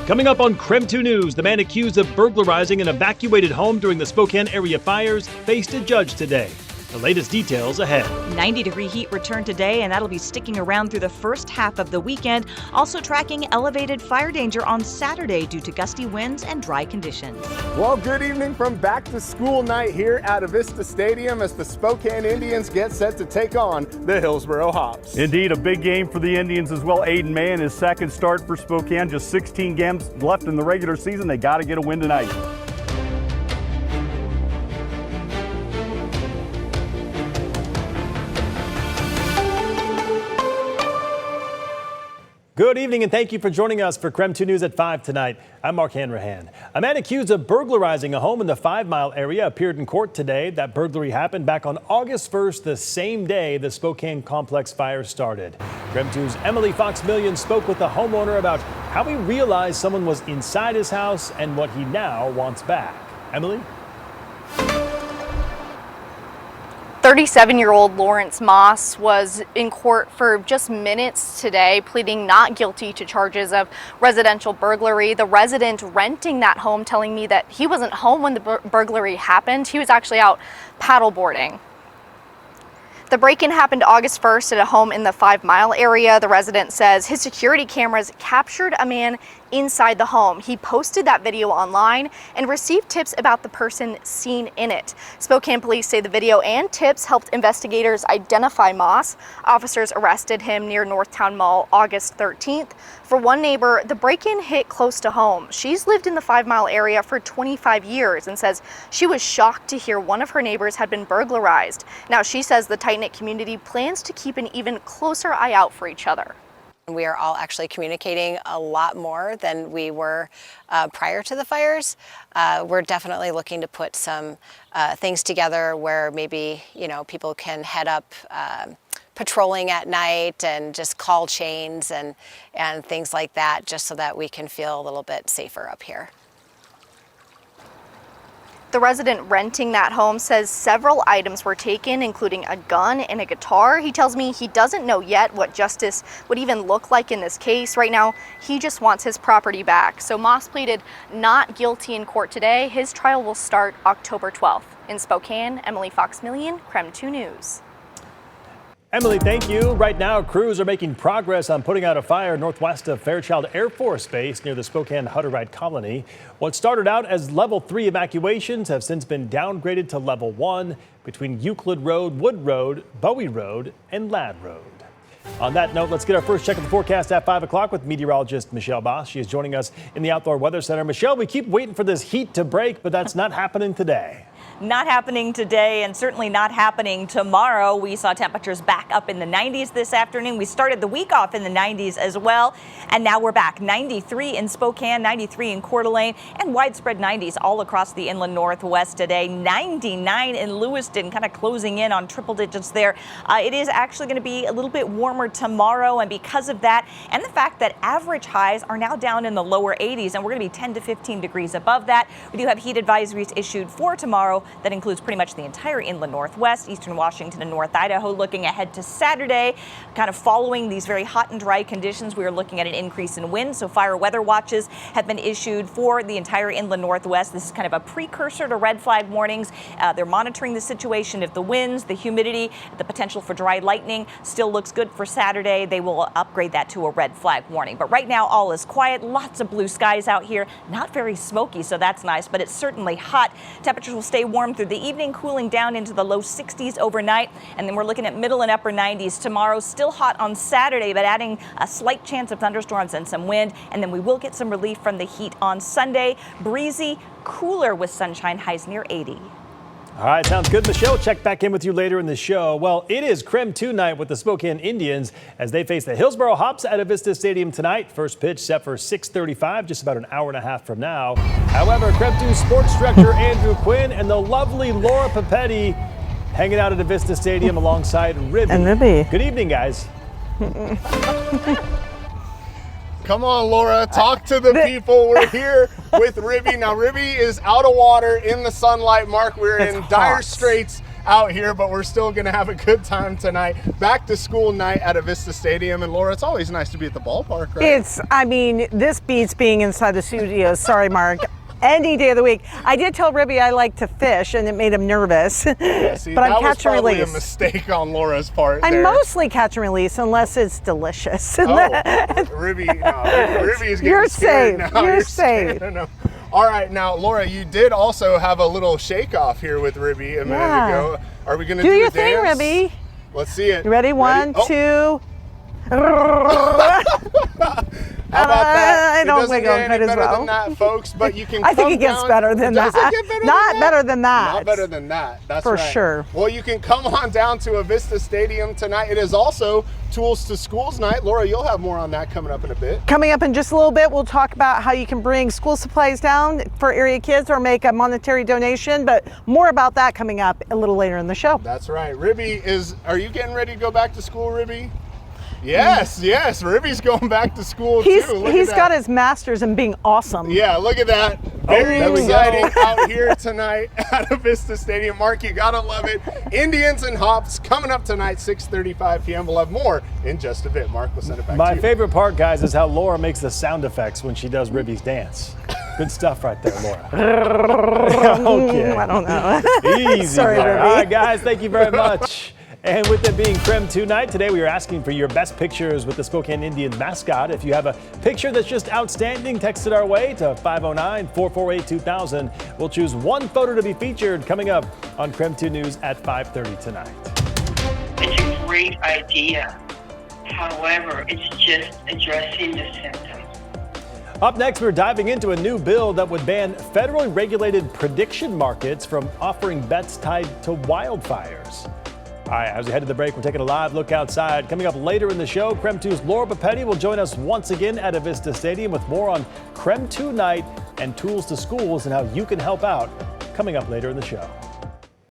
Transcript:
Coming up on KREM 2 News, the man accused of burglarizing an evacuated home during the Spokane Area Fires faced a judge today. The latest details ahead. 90-degree heat returned today, and that'll be sticking around through the first half of the weekend. Also tracking elevated fire danger on Saturday due to gusty winds and dry conditions. Well, good evening from back to school night here at Avista Stadium as the Spokane Indians get set to take on the Hillsboro Hops. Indeed, a big game for the Indians as well. Aiden May in his second start for Spokane. Just 16 games left in the regular season. They got to get a win tonight. Good evening and thank you for joining us for KREM 2 News at 5 tonight. I'm Mark Hanrahan. A man accused of burglarizing a home in the 5 Mile area appeared in court today. That burglary happened back on August 1st, the same day the Spokane complex fire started. KREM 2's Emily Fox-Millian spoke with the homeowner about how he realized someone was inside his house and what he now wants back. Emily? 37-year-old Lawrence Moss was in court for just minutes today, pleading not guilty to charges of residential burglary. The resident renting that home telling me that he wasn't home when the burglary happened. He was actually out paddleboarding. The break-in happened August 1st at a home in the 5 Mile area. The resident says his security cameras captured a man inside the home. He posted that video online and received tips about the person seen in it. Spokane police say the video and tips helped investigators identify Moss. Officers arrested him near Northtown Mall August 13th. For one neighbor, the break-in hit close to home. She's lived in the 5 Mile area for 25 years and says she was shocked to hear one of her neighbors had been burglarized. Now she says the tight-knit community plans to keep an even closer eye out for each other. We are all actually communicating a lot more than we were prior to the fires. We're definitely looking to put some things together where maybe, people can head up patrolling at night and just call chains and things like that, just so that we can feel a little bit safer up here. The resident renting that home says several items were taken, including a gun and a guitar. He tells me he doesn't know yet what justice would even look like in this case. Right now, he just wants his property back. So Moss pleaded not guilty in court today. His trial will start October 12th. In Spokane, Emily Fox-Millian, KREM 2 News. Emily, thank you. Right now, crews are making progress on putting out a fire northwest of Fairchild Air Force Base near the Spokane Hutterite Colony. What started out as level 3 evacuations have since been downgraded to level 1 between Euclid Road, Wood Road, Bowie Road, and Ladd Road. On that note, let's get our first check of the forecast at 5 o'clock with meteorologist Michelle Boss. She is joining us in the Outdoor Weather Center. Michelle, we keep waiting for this heat to break, but that's not happening today. Not happening today and certainly not happening tomorrow. We saw temperatures back up in the 90s this afternoon. We started the week off in the 90s as well. And now we're back 93 in Spokane, 93 in Coeur d'Alene, and widespread 90s all across the inland northwest today. 99 in Lewiston, kind of closing in on triple digits there. It is actually going to be a little bit warmer tomorrow. And because of that and the fact that average highs are now down in the lower 80s and we're going to be 10 to 15 degrees above that. We do have heat advisories issued for tomorrow. That includes pretty much the entire inland northwest, eastern Washington and North Idaho. Looking ahead to Saturday, kind of following these very hot and dry conditions, we are looking at an increase in wind. So fire weather watches have been issued for the entire inland northwest. This is kind of a precursor to red flag warnings. They're monitoring the situation. If the winds, the humidity, the potential for dry lightning still looks good for Saturday, they will upgrade that to a red flag warning. But right now, all is quiet. Lots of blue skies out here. Not very smoky, so that's nice, but it's certainly hot. Temperatures will stay warm through the evening, cooling down into the low 60s overnight. And then we're looking at middle and upper 90s tomorrow. Still hot on Saturday, but adding a slight chance of thunderstorms and some wind. And then we will get some relief from the heat on Sunday. Breezy, cooler with sunshine, highs near 80. All right, sounds good. Michelle, check back in with you later in the show. Well, it is KREM 2 night with the Spokane Indians as they face the Hillsboro Hops at Avista Stadium tonight. First pitch set for 6:35, just about an hour and a half from now. However, KREM 2 sports director Andrew Quinn and the lovely Laura Papetti hanging out at Avista Stadium alongside Ribby. And Ribby. Good evening, guys. Come on, Laura, talk to the people. We're here with Ribby. Now, Ribby is out of water in the sunlight. Mark, we're in dire straits out here, but we're still going to have a good time tonight. Back to school night at Avista Stadium. And Laura, it's always nice to be at the ballpark, right? I mean, this beats being inside the studio. Sorry, Mark. Any day of the week. I did tell Ribby I like to fish, and it made him nervous. Yeah, see, but I'm catch and probably release. A mistake on Laura's part. I'm there. mostly catch and release, unless it's delicious. Oh, Ribby, no, Ribby's getting You're scared safe. now. You're safe. No. All right, now Laura, you did also have a little shake off here with Ribby a minute ago. Are we going to do your a dance? thing, Ribby. Let's see it. You ready? One, two. How about that? I don't it doesn't wiggle get quite any as better well. than that, folks, but you can I think come it gets down. better than Does that. it get better Not than better than that. Not better than that. That's For right. sure. Well, you can come on down to Avista Stadium tonight. It is also Tools to Schools night. Laura, you'll have more on that coming up in a bit. Coming up in just a little bit, we'll talk about how you can bring school supplies down for area kids or make a monetary donation, but more about that coming up a little later in the show. That's right. Ribby are you getting ready to go back to school, Ribby? Yes, yes. Ribby's going back to school too. He's got his master's in being awesome. Yeah, look at that. Very exciting out here tonight at Avista Stadium. Mark, you gotta love it. Indians and Hops coming up tonight, 6:35 p.m. We'll have more in just a bit. Mark, we'll send it back to you. My favorite part, guys, is how Laura makes the sound effects when she does Ribby's dance. Good stuff right there, Laura. Okay. I don't know. Easy. Sorry, there. Ribby. All right, guys, thank you very much. And with it being KREM 2 night, today we are asking for your best pictures with the Spokane Indians mascot. If you have a picture that's just outstanding, text it our way to 509-448-2000. We'll choose one photo to be featured coming up on KREM 2 News at 5:30 tonight. It's a great idea. However, it's just addressing the symptoms. Up next, we're diving into a new bill that would ban federally regulated prediction markets from offering bets tied to wildfires. All right, as we head to the break, we're taking a live look outside. Coming up later in the show, KREM 2's Laura Papetti will join us once again at Avista Stadium with more on KREM 2 night and Tools to Schools and how you can help out coming up later in the show.